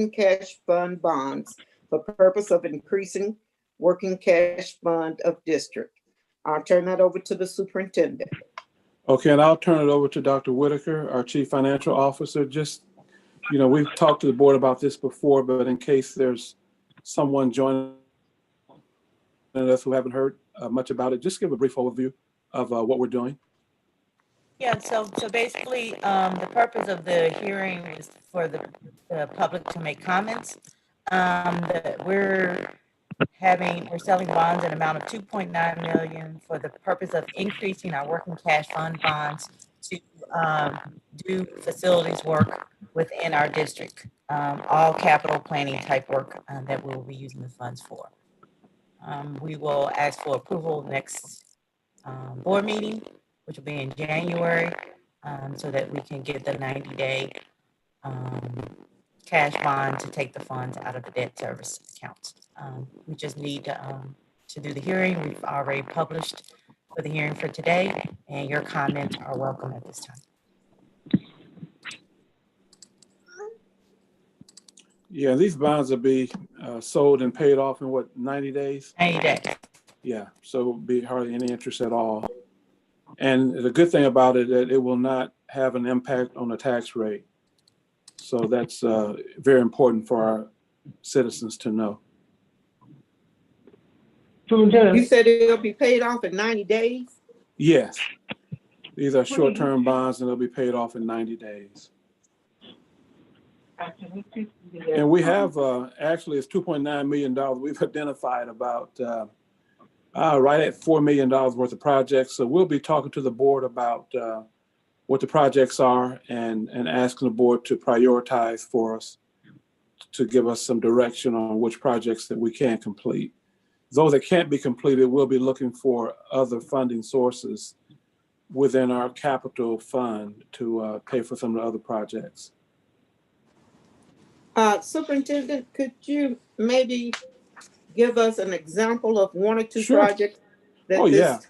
cash fund bonds for purpose of increasing working cash fund of district. I'll turn that over to the superintendent. Okay, and I'll turn it over to Dr. Whitaker, our Chief Financial Officer. Just, we've talked to the board about this before, but in case there's someone joining us who haven't heard much about it, just give a brief overview of what we're doing. Yeah, so basically, the purpose of the hearing is for the public to make comments. We're selling bonds in an amount of $2.9 million for the purpose of increasing our working cash fund bonds to do facilities work within our district, all capital planning type work that we will be using the funds for. We will ask for approval next board meeting, which will be in January, so that we can get the 90-day cash bond to take the funds out of the debt service account. We just need to do the hearing. We've already published for the hearing for today, and your comments are welcome at this time. Yeah, these bonds will be sold and paid off in 90 days? 90 days. Yeah, so it'll be hardly any interest at all. And the good thing about it, that it will not have an impact on the tax rate. So that's very important for our citizens to know. You said it'll be paid off in 90 days? Yes. These are short-term bonds and they'll be paid off in 90 days. And we have, actually, it's $2.9 million. We've identified about right at $4 million worth of projects. So we'll be talking to the board about what the projects are and asking the board to prioritize for us to give us some direction on which projects that we can complete. Those that can't be completed, we'll be looking for other funding sources within our capital fund to pay for some of the other projects. Superintendent, could you maybe give us an example of one or two Sure. projects that this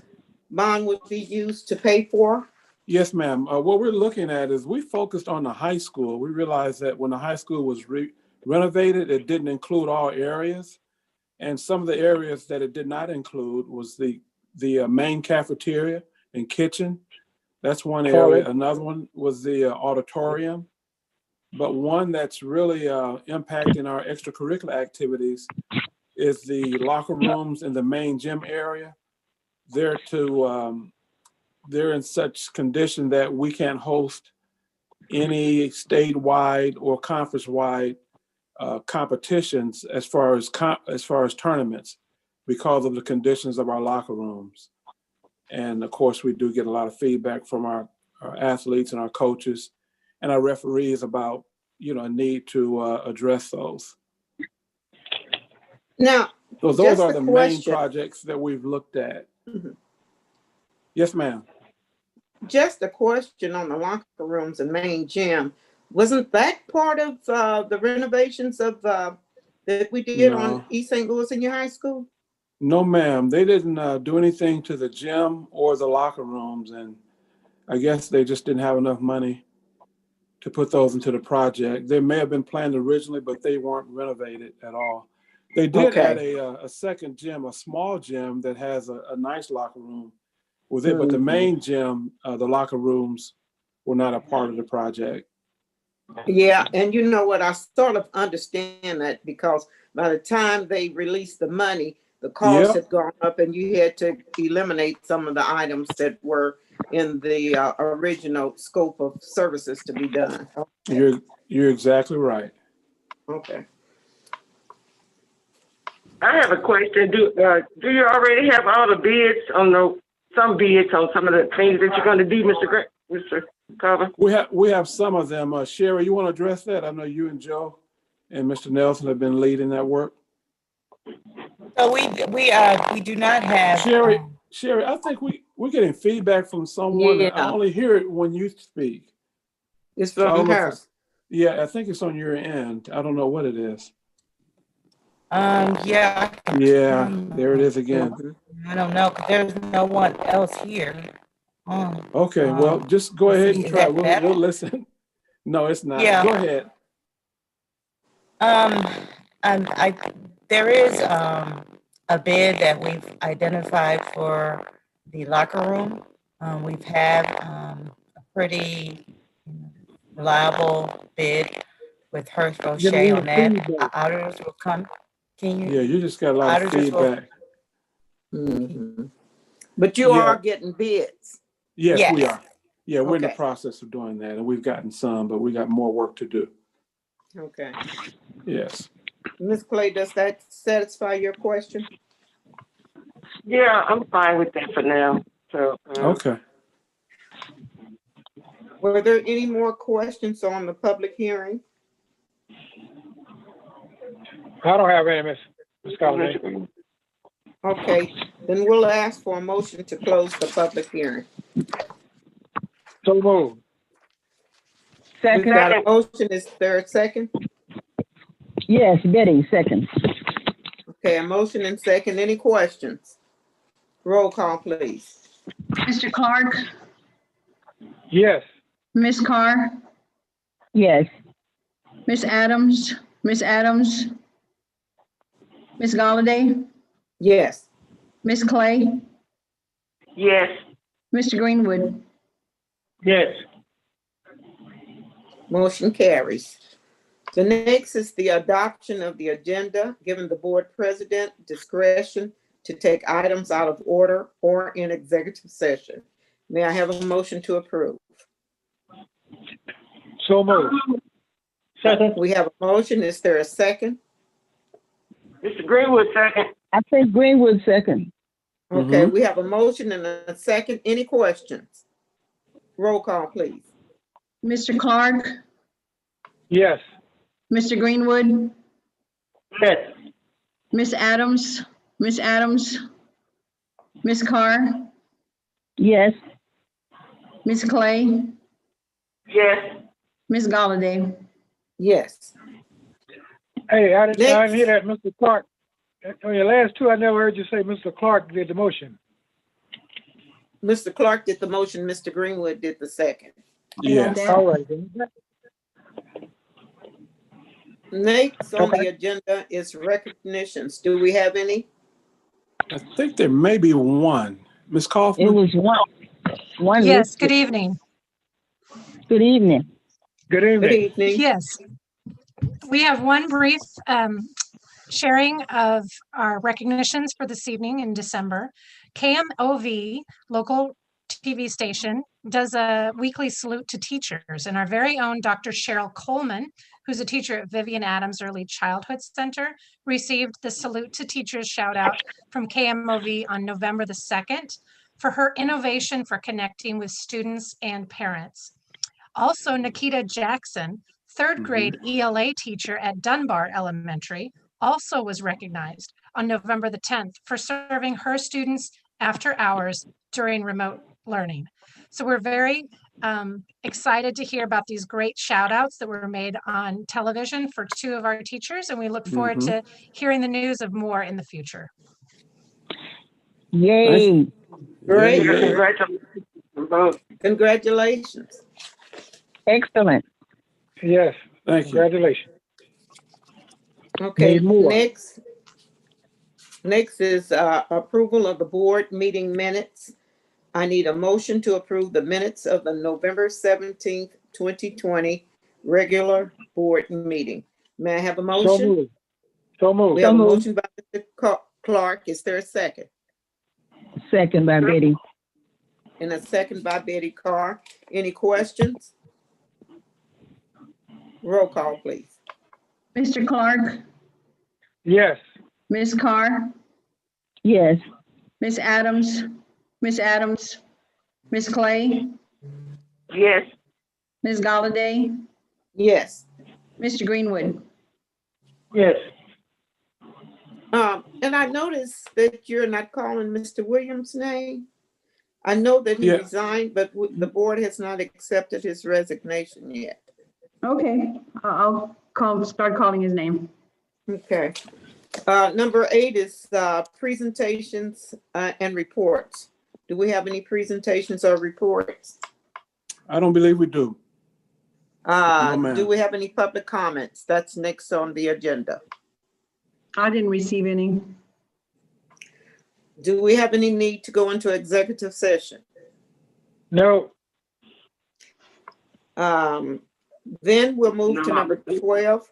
bond would be used to pay for? Yes, ma'am. What we're looking at is we focused on the high school. We realized that when the high school was renovated, it didn't include all areas. And some of the areas that it did not include was the main cafeteria and kitchen. That's one area. Another one was the auditorium. But one that's really impacting our extracurricular activities is the locker rooms in the main gym area. They're in such condition that we can't host any statewide or conference-wide competitions as far as tournaments because of the conditions of our locker rooms. And of course, we do get a lot of feedback from our athletes and our coaches and our referees about, a need to address those. Now, so those are the main projects that we've looked at. Mm-hmm. Yes, ma'am. Just a question on the locker rooms and main gym. Wasn't that part of the renovations of that we did on East St. Louis Senior High School? No, ma'am. They didn't do anything to the gym or the locker rooms, and I guess they just didn't have enough money to put those into the project. They may have been planned originally, but they weren't renovated at all. They did add a second gym, a small gym that has a nice locker room with it, but the main gym, the locker rooms were not a part of the project. Yeah, and you know what, I sort of understand that because by the time they released the money, the cost had gone up and you had to eliminate some of the items that were in the original scope of services to be done. Okay. You're exactly right. Okay. I have a question. Do you already have all the bids on some bids on some of the things that you're going to do, Mr. Carver? We have some of them. Sherry, you want to address that? I know you and Joe and Mr. Nelson have been leading that work. So we do not have Sherry, I think we're getting feedback from someone. Yeah. I only hear it when you speak. It's from her. Yeah, I think it's on your end. I don't know what it is. Yeah. Yeah, there it is again. I don't know, because there's no one else here. Okay, well, just go ahead and try. We'll listen. No, it's not. Yeah. Go ahead. There is a bid that we've identified for the locker room. We've had a pretty reliable bid with Hearst Roche on that. Auditors will come. Can you? Yeah, you just got a lot of Auditors will- feedback. But you Yeah. are getting bids. Yes, Yes. we are. Yeah, we're in the Okay. process of doing that, and we've gotten some, but we got more work to do. Okay. Yes. Ms. Clay, does that satisfy your question? Yeah, I'm fine with that for now. So, Okay. Were there any more questions on the public hearing? I don't have any, Ms. Galladay. Okay, then we'll ask for a motion to close the public hearing. So moved. We've got a motion. Is there a second? Yes, Betty, second. Okay, a motion and second. Any questions? Roll call, please. Mr. Clark, Yes. Ms. Carr, Yes, Ms. Adams, Ms. Galladay, Yes. Ms. Clay, yes. Mr. Greenwood. Yes. Motion carries. The next is the adoption of the agenda, giving the board president discretion to take items out of order or in executive session. May I have a motion to approve? So moved. Second. We have a motion. Is there a second? Mr. Greenwood, second. I think Greenwood second. Okay, we have a motion and a second. Any questions? Roll call, please. Mr. Clark, Yes. Mr. Greenwood, Yes. Ms. Adams, Ms. Carr, Yes, Ms. Clay, Yes. Ms. Galladay. Yes. Hey, I didn't Next. hear that, Mr. Clark. On your last two, I never heard you say Mr. Clark did the motion. Mr. Clark did the motion. Mr. Greenwood did the second. Yes. All right. Then. Next on Okay. the agenda is recognitions. Do we have any? I think there may be one. Ms. it Kaufman? was one. Yes, listed. good evening. Good evening. Good Good evening. evening. Yes. We have one brief sharing of our recognitions for this evening in December. KMOV, local TV station, does a weekly salute to teachers, and our very own Dr. Cheryl Coleman, who's a teacher at Vivian Adams Early Childhood Center, received the Salute to Teachers shout out from KMOV on November the 2nd for her innovation for connecting with students and parents. Also, Nikita Jackson, third grade ELA teacher at Dunbar Elementary, also was recognized on November the 10th for serving her students after hours during remote learning. So we're very excited to hear about these great shout outs that were made on television for two of our teachers, and we look forward to hearing the news of more in the future. Yay. Great. Yeah. Congratulations to both. Congratulations. Excellent. Yes. Thank you. Congratulations. Okay, Need more. next is approval of the board meeting minutes. I need a motion to approve the minutes of the November 17th, 2020 regular board meeting. May I have a So motion? moved. So moved. We have a moved. motion by Mr. Clark. Is there a second? Second by Betty. And a second by Betty Carr. Any questions? Roll call, please. Mr. Clark, Yes. Ms. Carr, Yes, Ms. Adams, Ms. Clay, Yes. Ms. Galladay, Yes. Mr. Greenwood. Yes. And I noticed that you're not calling Mr. Williams' name. I know that he Yeah. resigned, but the board has not accepted his resignation yet. Okay, I'll start calling his name. Okay. Number 8 is presentations and reports. Do we have any presentations or reports? I don't believe we do. No, ma'am. Do we have any public comments? That's next on the agenda. I didn't receive any. Do we have any need to go into executive session? No. Then we'll move to number 12,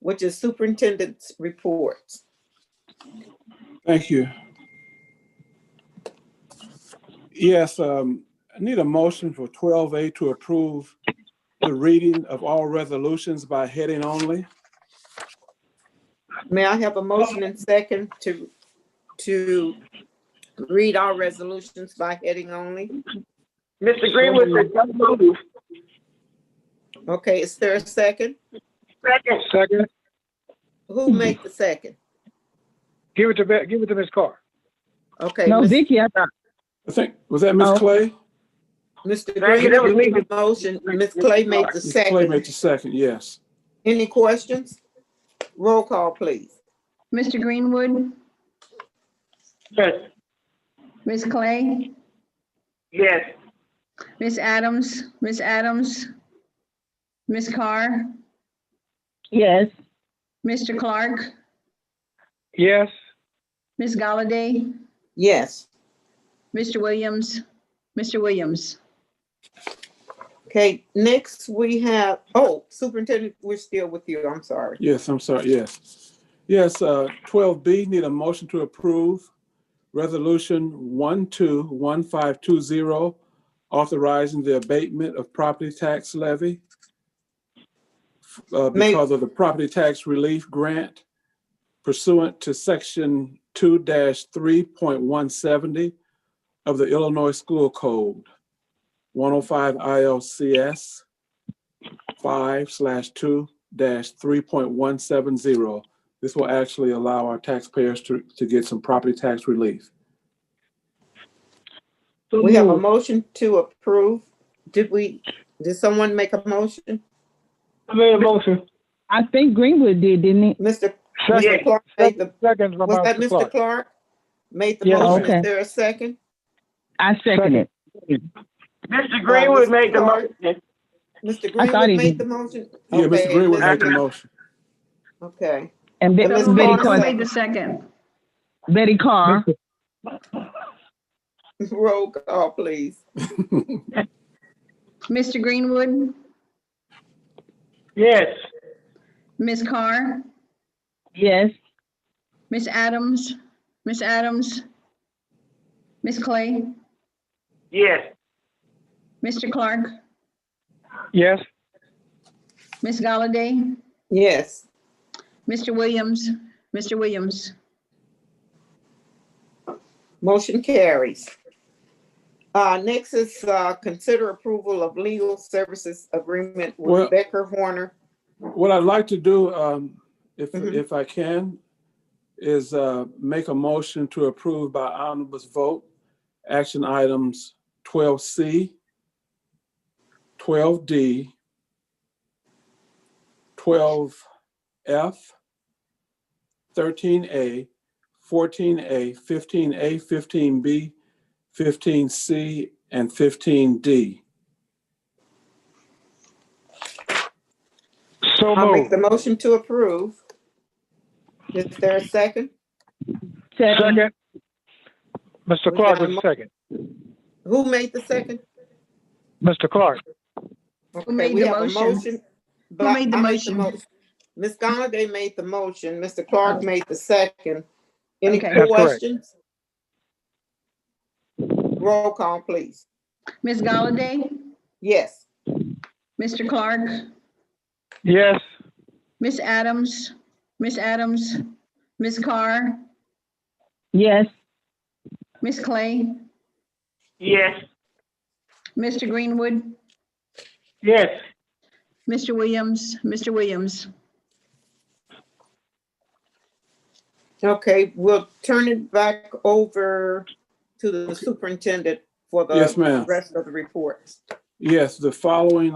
which is superintendent's reports. Thank you. Yes, I need a motion for 12A to approve the reading of all resolutions by heading only. May I have a motion and second to read our resolutions by heading only? Mr. Greenwood said so moved. Okay, is there a second? Second. Second. Who made the second? Give it to Ms. Carr. Okay, No, Ms. Vicky, I thought. I think, was that Ms. Oh. Clay? Mr. Thank you, that was Green me. made the motion, Ms. Clay made the Ms. Clay made second. the second, yes. Any questions? Roll call, please. Mr. Greenwood, Yes. Ms. Clay, Yes. Ms. Adams, Ms. Carr, Yes. Mr. Clark, Yes. Ms. Galladay, Yes. Mr. Williams. Okay, next we have, Superintendent, we're still with you, I'm sorry. Yes, I'm sorry, yes. Yes, 12B, need a motion to approve Resolution 121520, authorizing the abatement of property tax levy because of the property tax relief grant pursuant to Section 2-3.170 of the Illinois School Code, 105 ILCS 5/2-3.170. This will actually allow our taxpayers to get some property tax relief. We have a motion to approve. Did someone make a motion? I made a motion. I think Greenwood did, didn't he? Mr. Second. Clark made the, Second from was that Mr. Mr. Clark. Clark? Made the Yes. motion, Okay. is there a second? I second it. Mr. Greenwood Mr. made the Clark. motion. Mr. I thought Greenwood he made did. the motion? Yeah, Mr. Okay, Greenwood Ms. made the motion. Okay, And And Ms. Betty Carr Who made Carr. the second? Betty Carr. roll call, please. Mr. Greenwood, Yes. Ms. Carr, Yes. Ms. Adams, Ms. Clay, Yes. Mr. Clark, Yes. Ms. Galladay, Yes. Mr. Williams. Motion carries. Next is consider approval of legal services agreement Well- with Becker Horner. What I'd like to do, if Mhm. I can, is make a motion to approve by omnibus vote action items 12C, 12D, 12F, 13A, 14A, 15A, 15B, 15C, and 15D. So I'll make moved. the motion to approve. Is there a second? Second. Second. Mr. We Clark got a was mo- second. Who made the second? Mr. Clark. Okay, made we the have a motion? but Who made the I motion? Ms. Galladay made the motion, Mr. Clark made the second. Any Okay. That's correct. questions? Roll call, please. Ms. Galladay, Yes. Mr. Clark, Yes. Ms. Adams, Ms. Carr, Yes. Ms. Clay, Yes. Mr. Greenwood, Yes. Mr. Williams. Okay, we'll turn it back over to the superintendent for Yes, ma'am. the rest of the reports. Yes, the following,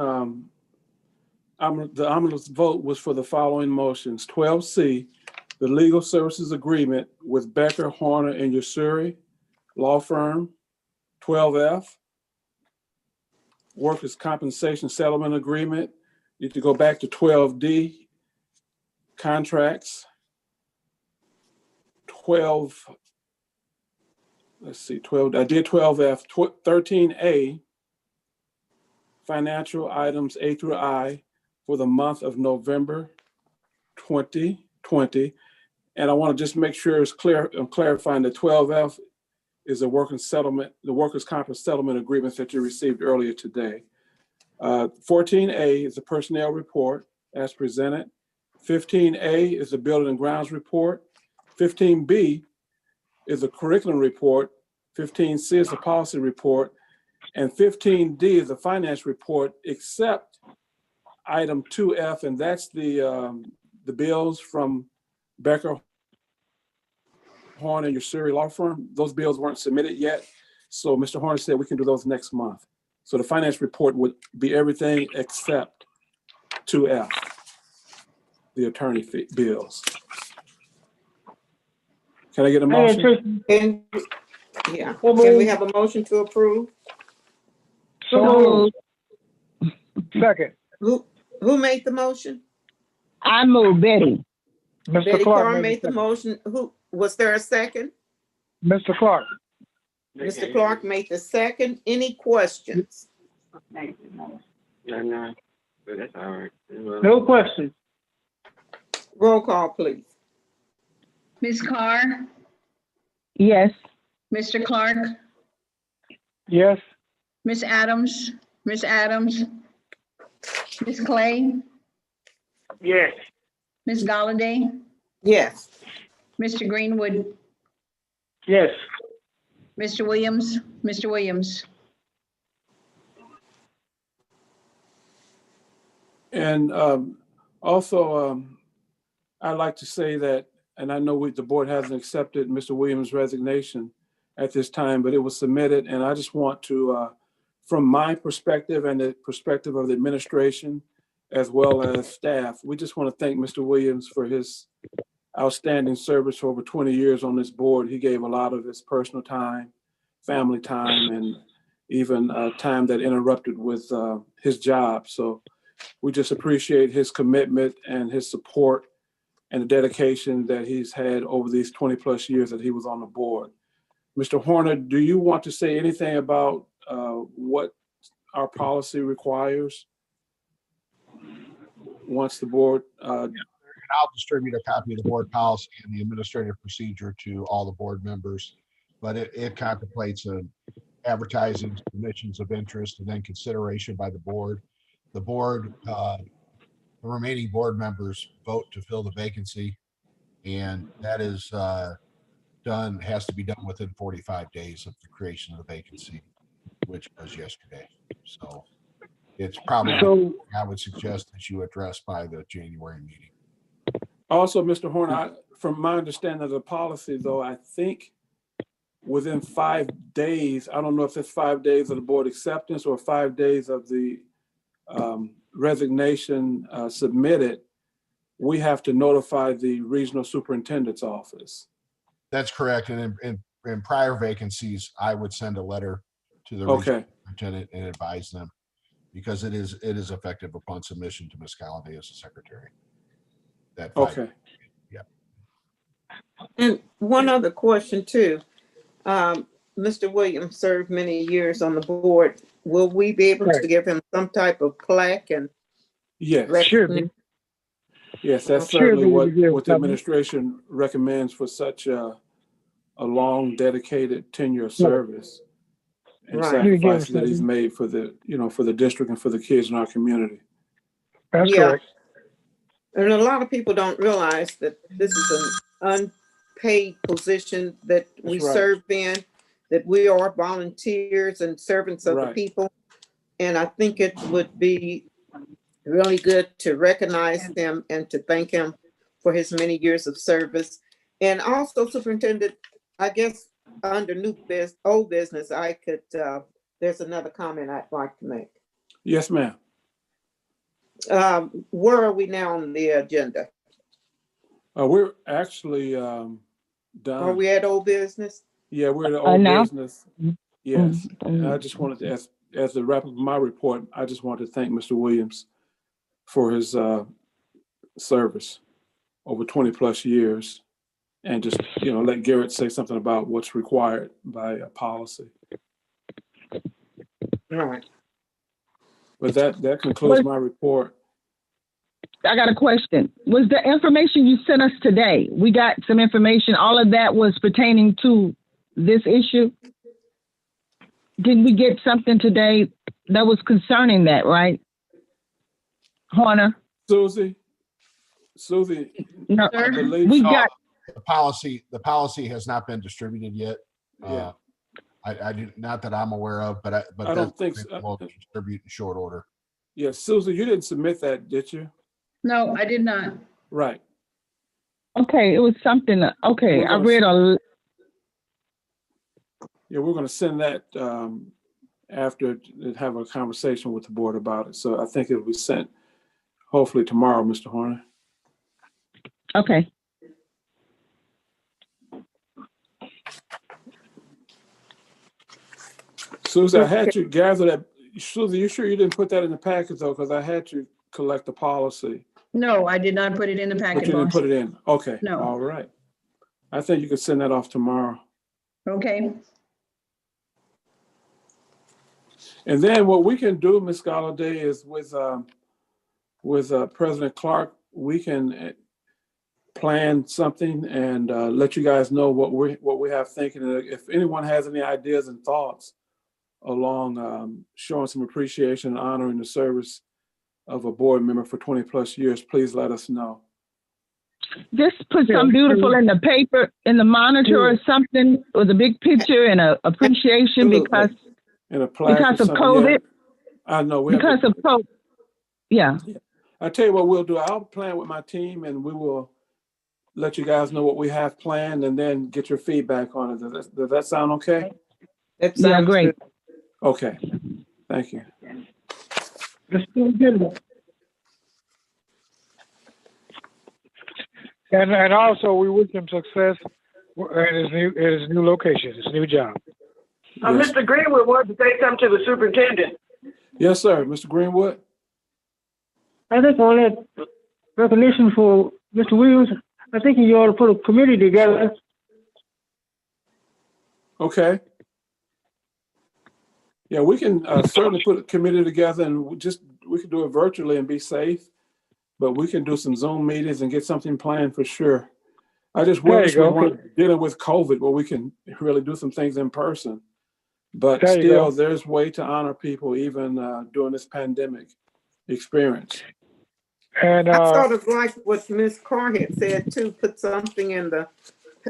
the omnibus vote was for the following motions. 12C, the legal services agreement with Becker, Horner, and Usuri Law Firm. 12F, workers' compensation settlement agreement You need to go back to 12D, contracts. 12, let's see, 12, I did 12F, 13A, financial items A through I for the month of November 2020. And I want to just make sure it's clear, I'm clarifying that 12F is a working settlement, the workers' comp settlement agreements that you received earlier today. 14A is the personnel report as presented. 15A is the building and grounds report. 15B is a curriculum report. 15C is the policy report. And 15D is the finance report, except item 2F, and that's the bills from Becker, Horn, and your Surrey law firm. Those bills weren't submitted yet. So Mr. Horn said we can do those next month. So the finance report would be everything except 2F, the attorney fee bills. Can I get a motion? Yeah, can we have a motion to approve? So moved. Second. Who made the motion? I move, Betty. Mr. Betty Clark Carr made the motion. Who, was there a second? Mr. Clark. Mr. Clark made the second. Any questions? No, but that's all right. No questions. Roll call, please. Ms. Carr, Yes. Mr. Clark, Yes. Ms. Adams, Ms. Clay, Yes. Ms. Galladay, Yes. Mr. Greenwood, Yes. Mr. Williams. And also, I'd like to say that, and I know the board hasn't accepted Mr. Williams' resignation at this time, but it was submitted. And I just want to, from my perspective and the perspective of the administration, as well as staff, we just want to thank Mr. Williams for his outstanding service for over 20 years on this board. He gave a lot of his personal time, family time, and even time that interrupted with his job. So we just appreciate his commitment and his support and the dedication that he's had over these 20 plus years that he was on the board. Mr. Horner, do you want to say anything about what our policy requires once the board? And I'll distribute a copy of the board policy and the administrative procedure to all the board members, but it contemplates advertising, submissions of interest, and then consideration by the board. The board, the remaining board members vote to fill the vacancy, and that is has to be done within 45 days of the creation of the vacancy, which was yesterday. So it's probably, I would suggest that you address by the January meeting. Also, Mr. Horner, from my understanding of the policy, though, I think within 5 days, I don't know if it's 5 days of the board acceptance or 5 days of the resignation submitted, we have to notify the regional superintendent's office. That's correct. And in prior vacancies, I would send a letter to the regional superintendent and advise them, because it is effective upon submission to Ms. Galladay as the secretary. Okay. Yeah. And one other question too. Mr. Williams served many years on the board. Will we be able to give him some type of plaque and? Yes. Sure. Yes, that's certainly what the administration recommends for such a long, dedicated tenure of service and sacrifices that he's made for the, for the district and for the kids in our community. That's correct. And a lot of people don't realize that this is an unpaid position that we serve in, that we are volunteers and servants of the people. And I think it would be really good to recognize him and to thank him for his many years of service. And also, Superintendent, I guess under old business, I could, there's another comment I'd like to make. Yes, ma'am. Where are we now on the agenda? We're actually done. Are we at old business? Yeah, we're at old business. Yes. And I just wanted to, as the wrap up of my report, I just want to thank Mr. Williams for his service over 20 plus years, and just, let Garrett say something about what's required by a policy. All right. But that concludes my report. I got a question. Was the information you sent us today, we got some information, all of that was pertaining to this issue? Did we get something today that was concerning that, right? Horner? Susie, No, I believe we so. got, The policy has not been distributed yet. Yeah. I do, not that I'm aware of, but I don't think so. we'll distribute in short order. Yeah, Susie, you didn't submit that, did you? No, I did not. Right. okay, it was something, okay, We're I gonna read a, Yeah, we're going to send that after have a conversation with the board about it. So I think it will be sent hopefully tomorrow, Mr. Horner. okay. Susie, I had you gather that. Susie, you sure you didn't put that in the packet though? Because I had you collect the policy. No, I did not put it in the But packet, you didn't boss. put it in. Okay. No. All right. I think you could send that off tomorrow. Okay. And then what we can do, Ms. Galladay, is with President Clark, we can plan something and let you guys know what we have thinking. And if anyone has any ideas and thoughts along showing some appreciation and honoring the service of a board member for 20 plus years, please let us know. Just put something beautiful in the paper, in the monitor or something with a big picture and a appreciation because In a plaque because or of something. COVID. Yeah. I know. Because of COVID. Yeah. I tell you what we'll do. I'll plan with my team and we will let you guys know what we have planned and then get your feedback on it. Does that sound okay? That Yeah, sounds great. good. Okay. Thank you. And also we wish him success at his new location, his new job. Yes. Mr. Greenwood wanted to say something to the superintendent. Yes, sir. Mr. Greenwood? I think on that recognition for Mr. Williams, I think you ought to put a committee together. Okay. Yeah, we can certainly put a committee together and we can do it virtually and be safe, but we can do some Zoom meetings and get something planned for sure. I just wish we weren't dealing with COVID where we can really do some things in person. But still, there's way to honor people even during this pandemic experience. And I sort of like what Ms. Carr had said too, put something in the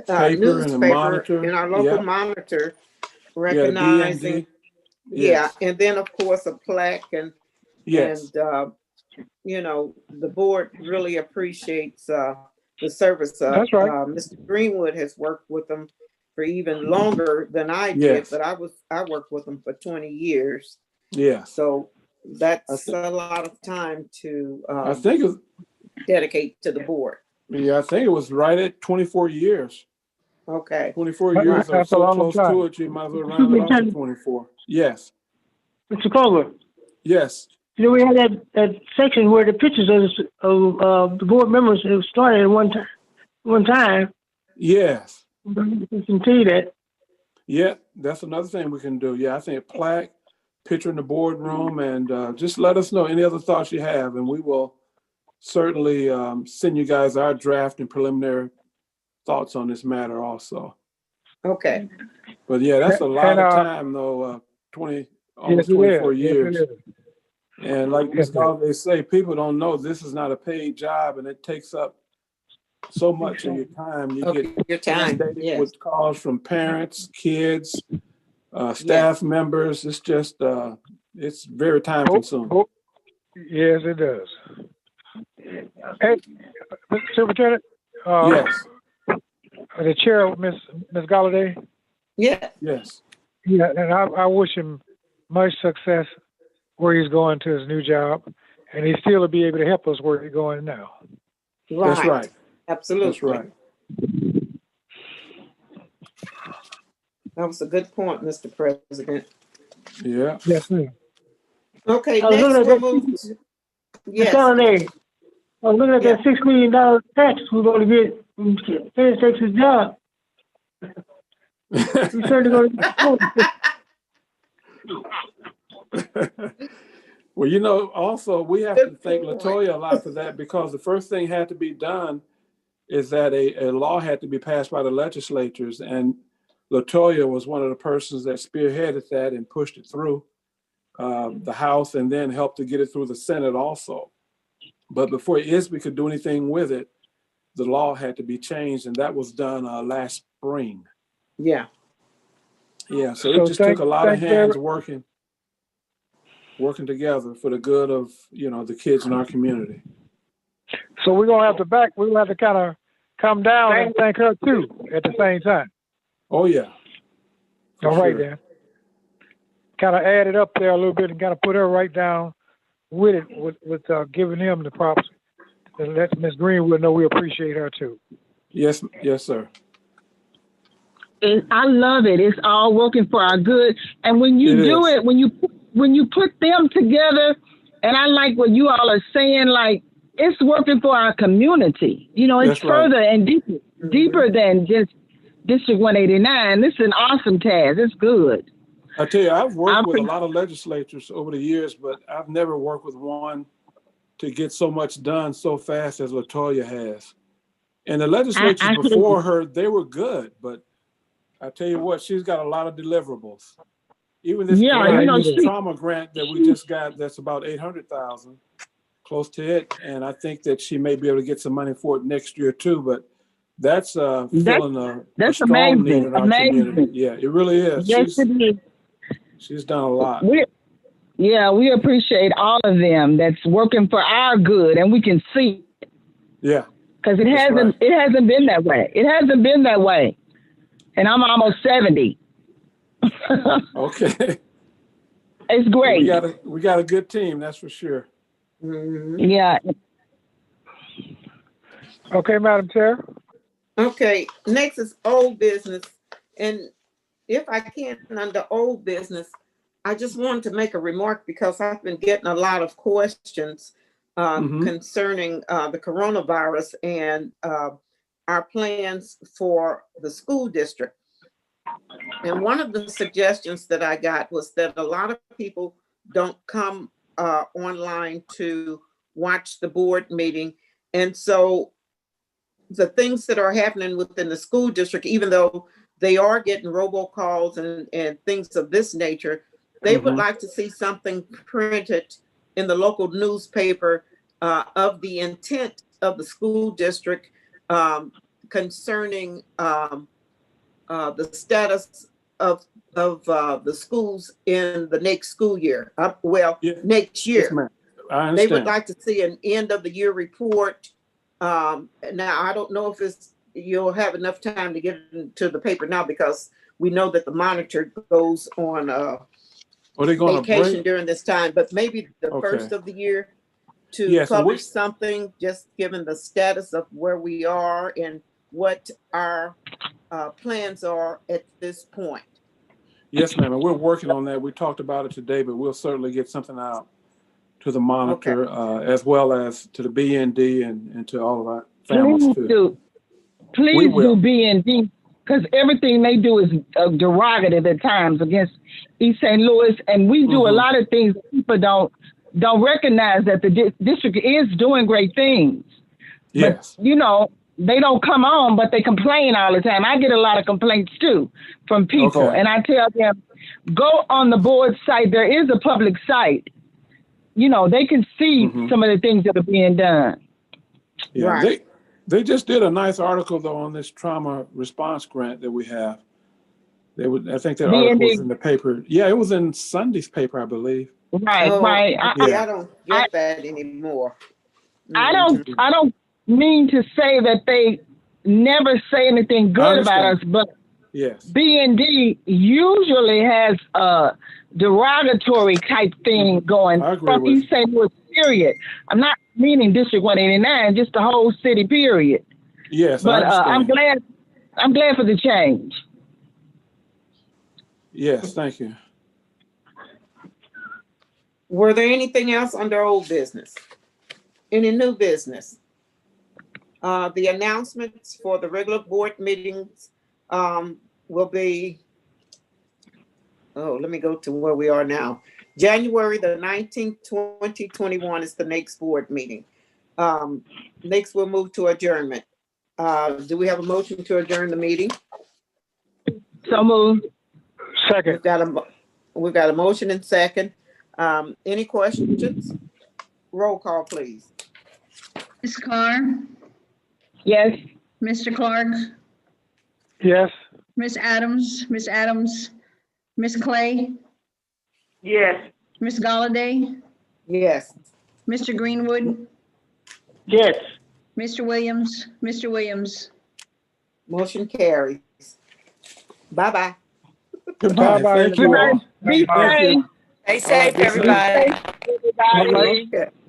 Paper and a newspaper, monitor. in our local Yep. monitor, Yeah, recognizing, DND. Yes. and then of course a plaque Yes. and the board really appreciates the service. That's right. Mr. Greenwood has worked with them for even longer than I did, Yes. but I worked with them for 20 years. Yes. So that's a lot of time to I think it was, dedicate to the board. I think it was right at 24 years. Okay. 24 years or That's a so long close time. to it, you might as well round it off to 24. Yes. Mr. Culver, Yes. we had that section where the pictures of the board members have started at one time. Yes. You can see that. Yeah, that's another thing we can do. Yeah, I think a plaque, picture in the boardroom, and just let us know any other thoughts you have, and we will certainly send you guys our draft and preliminary thoughts on this matter also. Okay. But yeah, that's a lot of time though, almost 24 years. And like Ms. Galladay say, people don't know this is not a paid job and it takes up so much of your time. You get your time, inundated with calls from parents, kids, staff members. It's just, it's very time consuming. Yes, it does. Hey, Mr. Superintendent? Yes. The chair, Ms. Galladay? Yeah. Yes. Yeah, and I wish him much success where he's going to his new job, and he still will be able to help us where he's going now. Right. That's right. Absolutely. That's right. That was a good point, Mr. President. Yeah. Yes, ma'am. Okay, I was next looking at we'll that- move to, Yes. Saturday. I was looking at that $6 million tax we're going to get from Ted takes his job. We certainly going to. Well, you know, also we have to thank Latoya a lot for that, because the first thing had to be done is that a law had to be passed by the legislatures, and Latoya was one of the persons that spearheaded that and pushed it through the House, and then helped to get it through the Senate also. But before ISB could do anything with it, the law had to be changed, and that was done last spring. Yeah. Yeah, so it just took a lot of hands working together for the good of, you know, the kids in our community. So we're gonna have to kind of come down and thank her too at the same time. Oh yeah. All right then. Kind of add it up there a little bit and kind of put her right down with it, with giving him the props, and let Ms. Greenwood know we appreciate her too. Yes, sir. And I love it. It's all working for our good. And when you do it, when you put them together, and I like what you all are saying, like, it's working for our community. You know, it's further and deeper than just District 189. This is an awesome task. It's good. I tell you, I've worked with a lot of legislatures over the years, but I've never worked with one to get so much done so fast as Latoya has. And the legislatures before her, they were good, but I tell you what, she's got a lot of deliverables. Even this trauma grant that we just got, that's about $800,000, close to it. And I think that she may be able to get some money for it next year too. But that's filling a strong need in our community. Yeah, it really is. Yes, it is. She's done a lot. We appreciate all of them that's working for our good, and we can see it. Yeah. Because it hasn't been that way. It hasn't been that way. And I'm almost 70. Okay. It's great. We got a good team, that's for sure. Mm-hmm. Yeah. Okay, Madam Chair. Okay, next is old business. And if I can, under old business, I just wanted to make a remark because I've been getting a lot of questions concerning the coronavirus and our plans for the school district. And one of the suggestions that I got was that a lot of people don't come online to watch the board meeting. And so the things that are happening within the school district, even though they are getting robocalls and things of this nature, they would like to see something printed in the local newspaper of the intent of the school district concerning the status of the schools in the next school year. Next year. Yes, I understand. They would like to see an end of the year report. Now, I don't know if you'll have enough time to get into the paper now, because we know that the monitor goes on vacation during this time, but maybe the first of the year to publish something, just given the status of where we are and what our plans are at this point. Yes, ma'am. And we're working on that. We talked about it today, but we'll certainly get something out to the monitor as well as to the BND and to all of our families too. Please do BND, because everything they do is derogative at times against East St. Louis, and we do a lot of things that people don't recognize, that the district is doing great things. Yes. But, you know, they don't come on, but they complain all the time. I get a lot of complaints too from people, and I tell them, go on the board site. There is a public site. You know, they can see some of the things that are being done. Yeah, right. They just did a nice article though on this trauma response grant that we have. I think that article was in the paper. Yeah, it was in Sunday's paper, I believe. Right. I don't get that anymore. I don't mean to say that they never say anything good about us, but BND usually has a derogatory type thing going from East St. Louis, period. I'm not meaning District 189, just the whole city, period. Yes, but I'm glad for the change. Yes, thank you. Were there anything else under old business? Any new business? The announcements for the regular board meetings will be, let me go to where we are now. January the 19th, 2021 is the next board meeting. Next, we'll move to adjournment. Do we have a motion to adjourn the meeting? So moved. Second. We've got a motion and second. Any questions? Roll call, please. Ms. Carr, Yes. Mr. Clark, Yes. Ms. Adams, Ms. Clay, Yes. Ms. Galladay, Yes. Mr. Greenwood, Yes. Mr. Williams. Motion carries. Bye-bye. Goodbye. Bye-bye, Thank you all. Be Thank you. safe. Stay safe, everybody. Everybody. Okay.